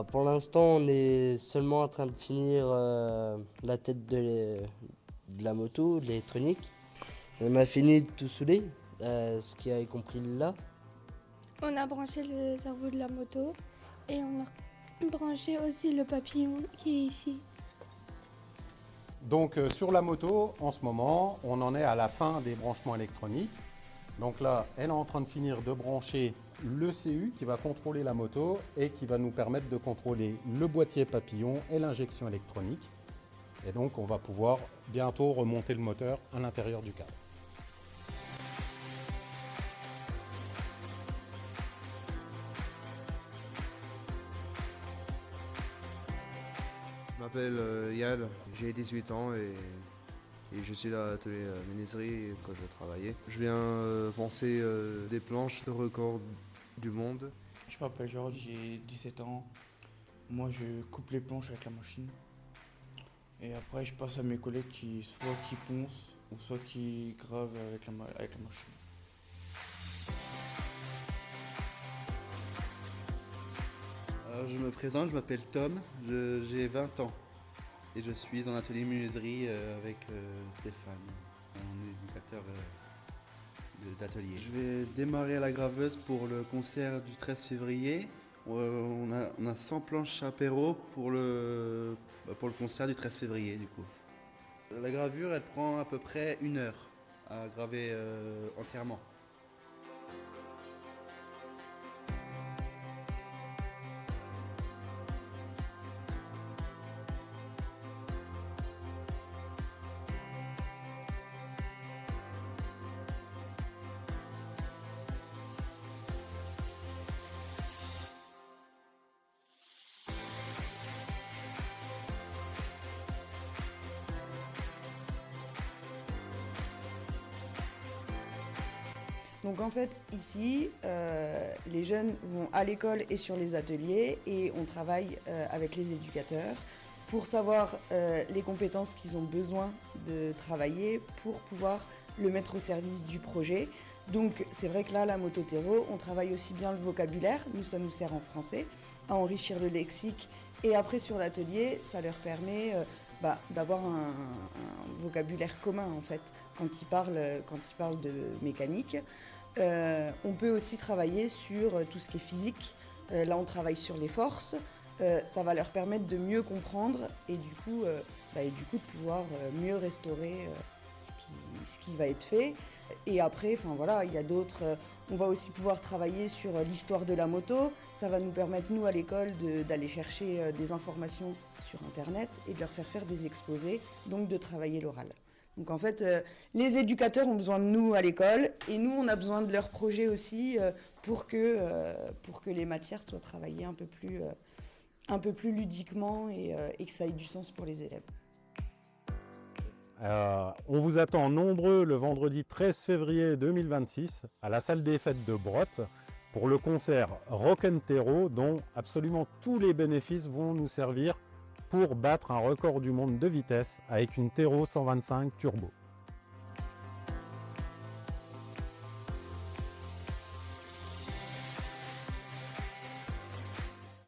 Pour l'instant, on est seulement en train de finir la tête de la moto, de l'électronique. On a fini de tout souder, ce qui a compris là. On a branché le cerveau de la moto et on a branché aussi le papillon qui est ici. Donc sur la moto, en ce moment, on en est à la fin des branchements électroniques. Donc là, elle est en train de finir de brancher le CU qui va contrôler la moto et qui va nous permettre de contrôler le boîtier papillon et l'injection électronique. Et donc on va pouvoir bientôt remonter le moteur à l'intérieur du cadre. Je m'appelle Yal, j'ai 18 ans et je suis à l'atelier menuiserie quand je travaillais. Je viens penser des planches de record du monde. Je m'appelle Georges, j'ai 17 ans. Moi, je coupe les planches avec la machine. Et après, je passe à mes collègues qui poncent ou soit qui gravent avec la machine. Alors, je me présente, je m'appelle Tom, j'ai 20 ans et je suis en atelier menuiserie avec Stéphane, mon éducateur d'atelier. Je vais démarrer à la graveuse pour le concert du 13 février. On a 100 planches apéro pour le concert du 13 février du coup. La gravure, elle prend à peu près 1 heure à graver entièrement. Donc en fait, ici, les jeunes vont à l'école et sur les ateliers et on travaille avec les éducateurs pour savoir les compétences qu'ils ont besoin de travailler pour pouvoir le mettre au service du projet. Donc c'est vrai que là, la Mototerro, on travaille aussi bien le vocabulaire, nous ça nous sert en français, à enrichir le lexique et après sur l'atelier, ça leur permet d'avoir un vocabulaire commun en fait quand ils parlent de mécanique. On peut aussi travailler sur tout ce qui est physique. Là, on travaille sur les forces. Ça va leur permettre de mieux comprendre et du coup de pouvoir mieux restaurer ce qui va être fait. Et après, il y a d'autres. On va aussi pouvoir travailler sur l'histoire de la moto. Ça va nous permettre, nous, à l'école, d'aller chercher des informations sur Internet et de leur faire des exposés, donc de travailler l'oral. Donc en fait, les éducateurs ont besoin de nous à l'école et nous, on a besoin de leurs projets aussi pour que les matières soient travaillées un peu plus ludiquement et que ça ait du sens pour les élèves. On vous attend nombreux le vendredi 13 février 2026 à la salle des fêtes de Brottes pour le concert Rock'n'Terro dont absolument tous les bénéfices vont nous servir pour battre un record du monde de vitesse avec une Terro 125 turbo.